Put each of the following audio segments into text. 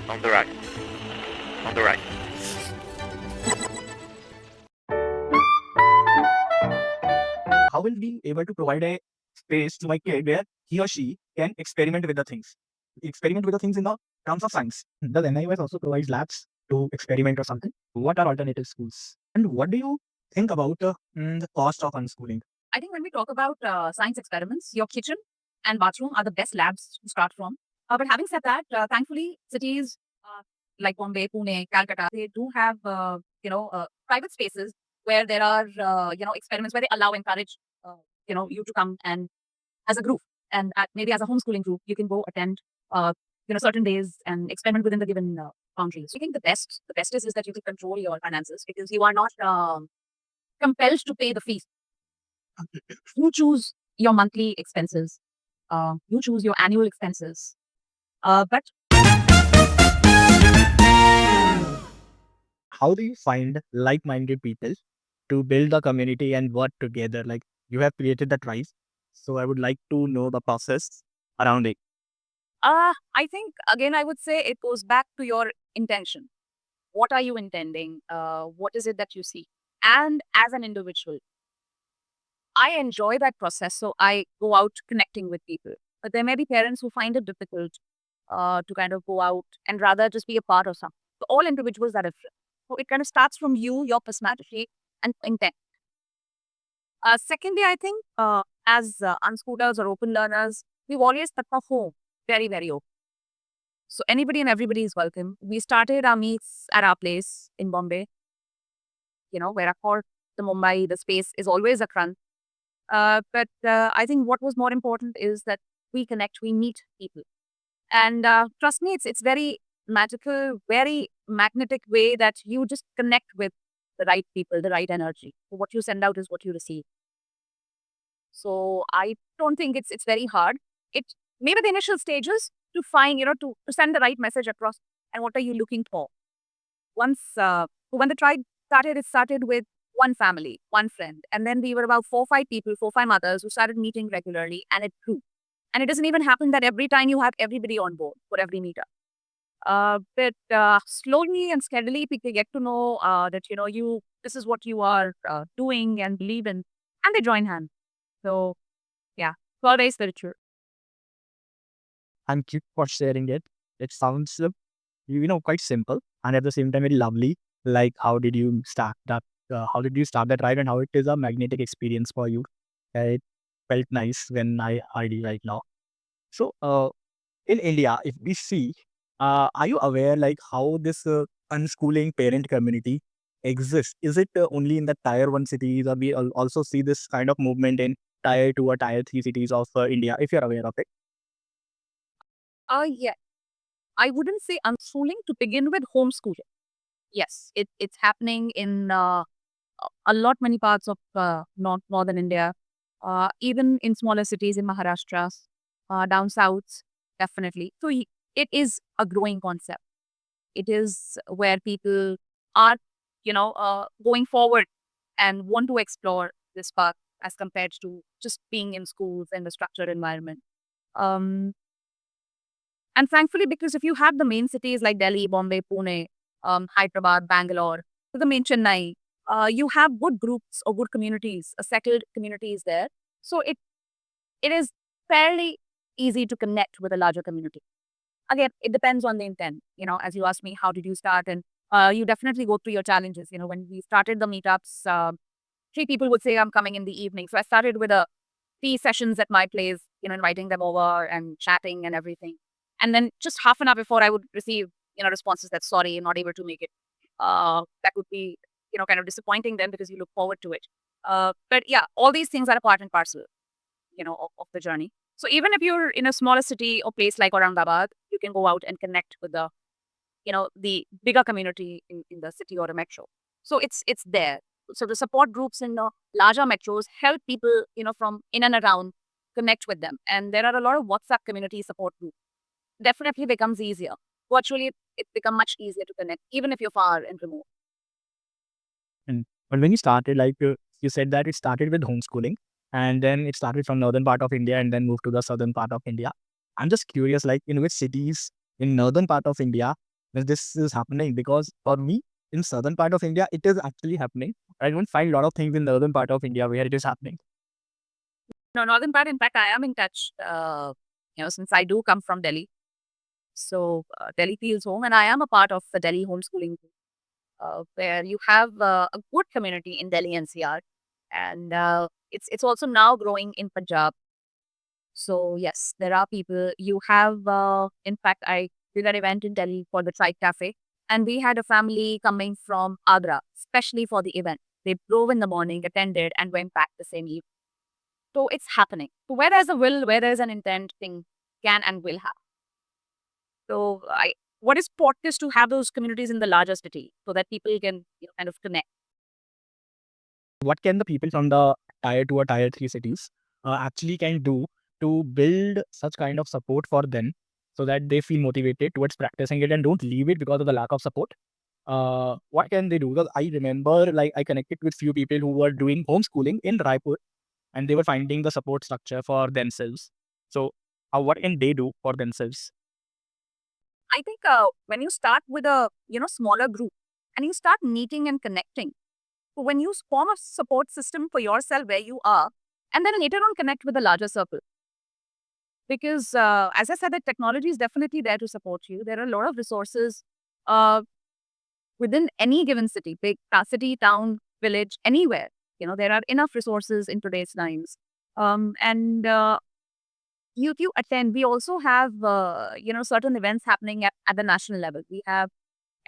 On the right. On the right. How will be able to provide a space to my kid where he or she can experiment with the things? Experiment with the things in the terms of science. Does NIOS also provides labs to experiment or something? What are alternative schools? And what do you think about the cost of unschooling? I think when we talk about science experiments, your kitchen and bathroom are the best labs to start from. But having said that, thankfully, cities like Bombay, Pune, Calcutta, they do have private spaces where there are experiments where they encourage you to come and as a group and maybe as a homeschooling group, you can go attend certain days and experiment within the given boundaries. I think the best is that you can control your finances because you are not compelled to pay the fees. You choose your monthly expenses. You choose your annual expenses. But How do you find like-minded people to build a community and work together? Like you have created the tribe, so I would like to know the process around it. I think again, I would say it goes back to your intention. What are you intending? What is it that you see? And as an individual, I enjoy that process. So I go out connecting with people. But there may be parents who find it difficult to kind of go out and rather just be a part of something. So all individuals are different. So it kind of starts from you, your personality, and intent. Secondly, I think as unschoolers or open learners, we've always kept our home very, very open. So anybody and everybody is welcome. We started our meets at our place in Bombay, where I call the Mumbai, the space is always a crunch. But I think what was more important is that we connect, we meet people. And trust me, it's very magical, very magnetic way that you just connect with the right people, the right energy. So what you send out is what you receive. So I don't think it's very hard. It maybe the initial stages to find, to send the right message across and what are you looking for. Once when the tribe started, it started with one family, one friend. And then we were about 4 or 5 mothers who started meeting regularly and it grew. And it doesn't even happen that every time you have everybody on board for every meetup. But slowly and steadily, people get to know that, this is what you are doing and believe in, and they join hands. So, yeah, it's all very spiritual. Thank you for sharing it. It sounds, quite simple and at the same time very lovely. Like, how did you start that? How did you start that ride and how it is a magnetic experience for you? It felt nice when I heard you right now. So, in India, if we see, are you aware like how this unschooling parent community exists? Is it only in the tier one cities, or we also see this kind of movement in tier two or tier three cities of India? If you're aware of it. Yeah, I wouldn't say unschooling to begin with, homeschooling. Yes, it's happening in a lot many parts of northern India, even in smaller cities in Maharashtra, down south, definitely. So it is a growing concept. It is where people are, going forward and want to explore this path as compared to just being in schools and the structured environment. Um, and thankfully, because if you have the main cities like Delhi, Bombay, Pune, Hyderabad, Bangalore, to the main Chennai, you have good groups or good communities, settled communities there. So it is fairly easy to connect with a larger community. Again, it depends on the intent. As you asked me, how did you start? And you definitely go through your challenges. When we started the meetups, 3 people would say, I'm coming in the evening. So I started with a 3 sessions at my place, inviting them over and chatting and everything. And then just half an hour before I would receive, responses that, sorry, not able to make it. That would be, kind of disappointing then because you look forward to it. But yeah, all these things are a part and parcel, of the journey. So even if you're in a smaller city or place like Aurangabad, you can go out and connect with the bigger community in the city or a metro. So it's there. So the support groups in the larger metros help people, from in and around connect with them. And there are a lot of WhatsApp community support groups. Definitely becomes easier. Virtually, it becomes much easier to connect, even if you're far and remote. But when you started, like you said that it started with homeschooling and then it started from northern part of India and then moved to the southern part of India. I'm just curious, like in which cities in northern part of India that this is happening, because for me, in southern part of India, it is actually happening. I don't find a lot of things in northern part of India where it is happening. No, northern part, in fact, I am in touch, since I do come from Delhi. So Delhi feels home, and I am a part of the Delhi homeschooling group, where you have a good community in Delhi NCR, and it's also now growing in Punjab. So yes, there are people. You have, in fact, I did an event in Delhi for the Tribe Cafe, and we had a family coming from Agra, especially for the event. They drove in the morning, attended, and went back the same evening. So it's happening. So where there's a will, where there's an intent, thing can and will happen. So what is important is to have those communities in the larger city so that people can kind of connect. What can the people from the tier 2 or tier 3 cities actually can do to build such kind of support for them, so that they feel motivated towards practicing it and don't leave it because of the lack of support? What can they do? Because I remember, like, I connected with few people who were doing homeschooling in Raipur, and they were finding the support structure for themselves. So what can they do for themselves? I think when you start with a smaller group and you start meeting and connecting, so when you form a support system for yourself where you are, and then later on connect with a larger circle. Because as I said, the technology is definitely there to support you. There are a lot of resources uh, within any given city, big city, town, village, anywhere. There are enough resources in today's times. And you attend. We also have certain events happening at the national level. We have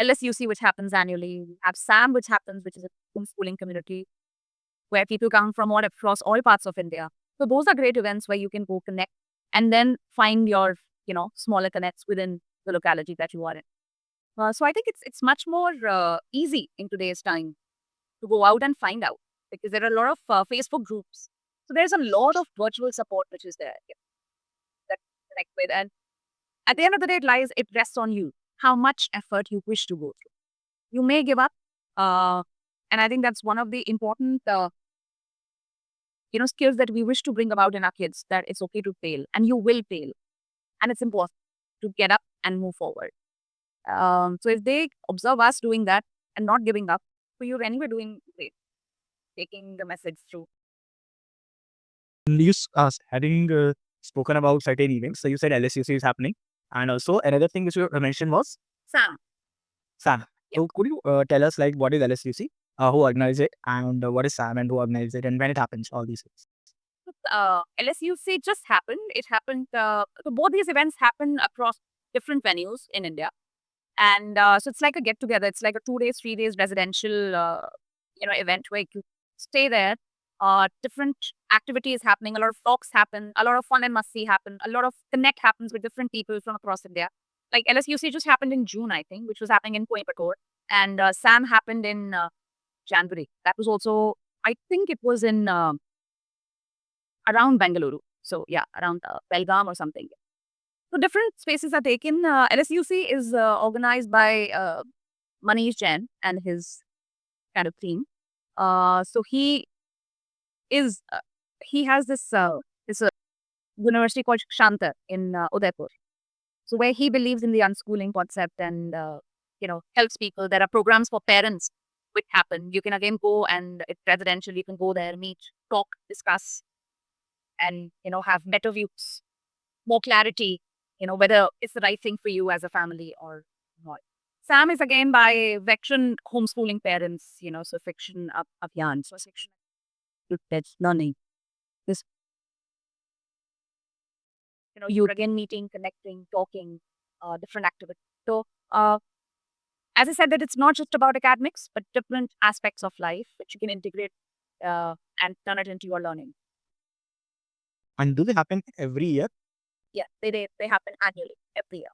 LSUC, which happens annually. We have SAM, which happens, which is a homeschooling community where people come from all across all parts of India. So those are great events where you can go connect and then find your smaller connects within the locality that you are in. So I think it's much more easy in today's time to go out and find out, because there are a lot of Facebook groups. So there's a lot of virtual support which is there that you connect with. And at the end of the day, it rests on you how much effort you wish to go through. You may give up. And I think that's one of the important skills that we wish to bring about in our kids, that it's okay to fail and you will fail. And it's important to get up and move forward. So if they observe us doing that and not giving up, so you're anyway doing great, taking the message through. You having spoken about certain events, so you said LSUC is happening, and also another thing which you mentioned was Sam. SAM. So could you tell us, like, what is LSUC, who organizes it, and what is SAM, and who organizes it, and when it happens, all these things? LSUC just happened. It happened. So both these events happen across different venues in India. And so it's like a get together. It's like a 2 days, 3 days residential, event where you stay there. Different activities happening. A lot of talks happen. A lot of fun and must-see happen. A lot of connect happens with different people from across India. Like LSUC just happened in June, I think, which was happening in Coimbatore. And SAM happened in January. That was also, I think it was in around Bengaluru. So yeah, around Belgaum or something. So different spaces are taken. LSUC is organized by Manish Jain and his kind of team. So he has this university called Shanta in Udaipur. So where he believes in the unschooling concept and helps people. There are programs for parents which happen. You can again go, and it's residential. You can go there, meet, talk, discuss, and have better views, more clarity, whether it's the right thing for you as a family or not. SAM is again by veteran homeschooling parents, so Fiction Abhiyan. So section that's learning. This, you're again meeting, connecting, talking, different activities. So as I said, that it's not just about academics, but different aspects of life which you can integrate and turn it into your learning. And do they happen every year? Yeah, they happen annually, every year.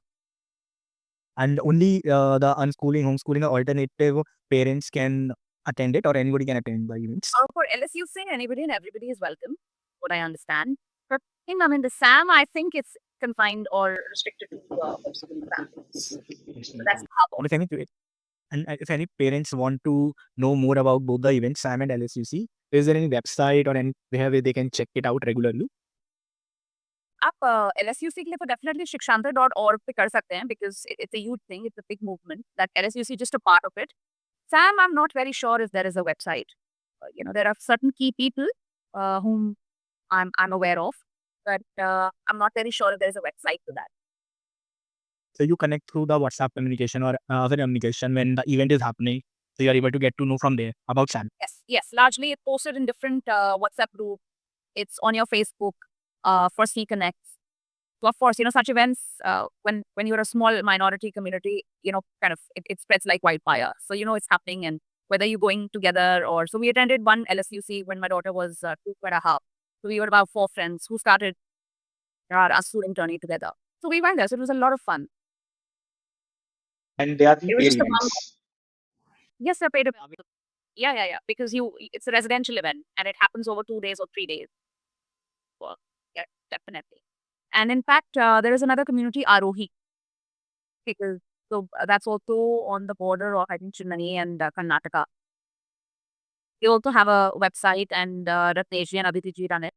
And only the unschooling, homeschooling, or alternative parents can attend it, or anybody can attend the events? For LSUC, anybody and everybody is welcome, what I understand. But the SAM, I think it's confined or restricted to homeschooling families. So that's how. And if any parents want to know more about both the events, SAM and LSUC, is there any website or any where they can check it out regularly? आप LSUC के लिए तो definitely shikshantar.org पे कर सकते हैं because it's a huge thing, it's a big movement. That LSUC is just a part of it. Sam, I'm not very sure if there is a website. There are certain key people whom I'm aware of, but I'm not very sure if there is a website to that. So you connect through the WhatsApp communication or other communication when the event is happening. So you are able to get to know from there about SAM. Yes. Largely, it's posted in different WhatsApp groups. It's on your Facebook for C Connects. So of course, such events, when you're a small minority community, kind of it spreads like wildfire. So it's happening, and whether you're going together or so we attended one LSUC when my daughter was 2.5. So we were about 4 friends who started our Unschooling journey together. So we went there. So it was a lot of fun. And they are the It was paid just a month. events. Yes, they're paid events. Yeah. Because it's a residential event and it happens over 2 days or 3 days. Well, yeah, definitely. And in fact, there is another community, Arohi, because that's also on the border of, I think, Chennai and Karnataka. They also have a website, and Ratneshi and Aditi run it.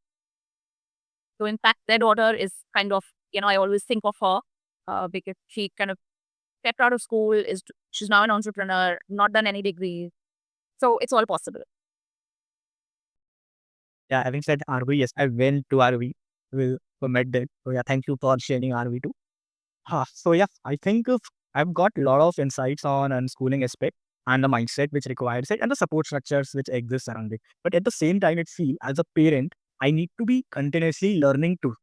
So in fact, their daughter is kind of, I always think of her because she kind of stepped out of school, she's now an entrepreneur, not done any degrees. So it's all possible. Yeah, having said RV, yes, I went to RV. We met there. So yeah, thank you for sharing RV too. So yeah, I think I've got a lot of insights on unschooling aspect and the mindset which requires it and the support structures which exist around it. But at the same time, it feels as a parent, I need to be continuously learning too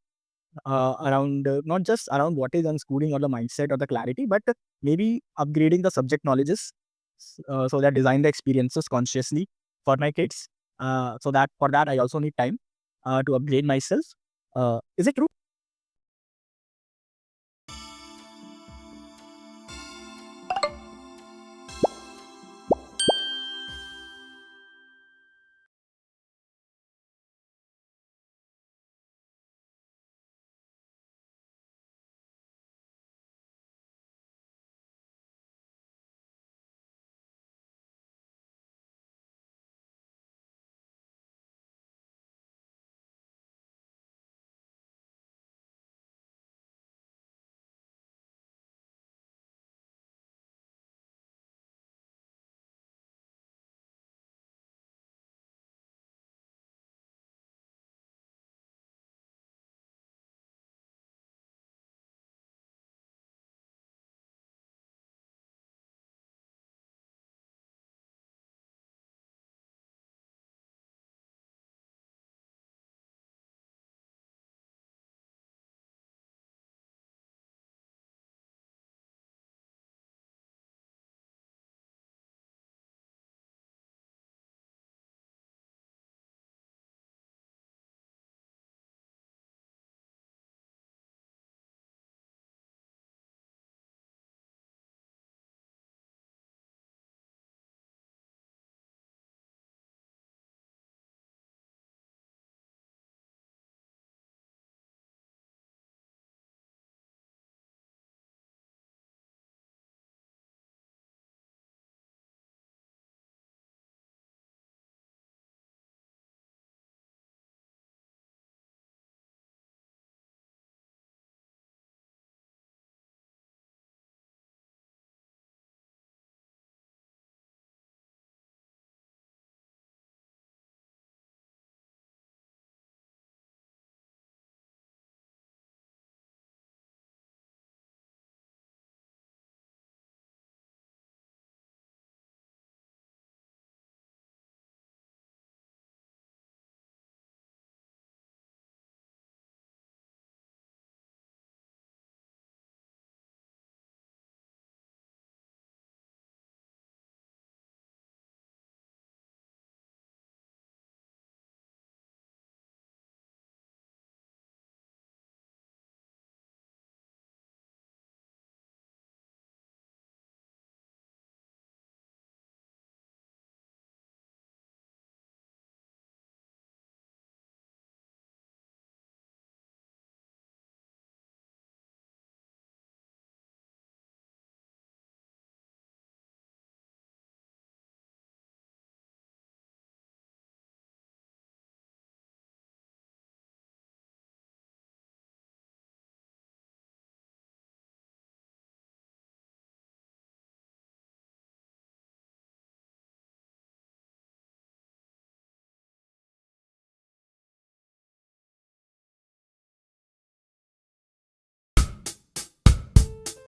around not just around what is unschooling or the mindset or the clarity, but maybe upgrading the subject knowledges so that design the experiences consciously for my kids. So that for that I also need time to upgrade myself. Is it true?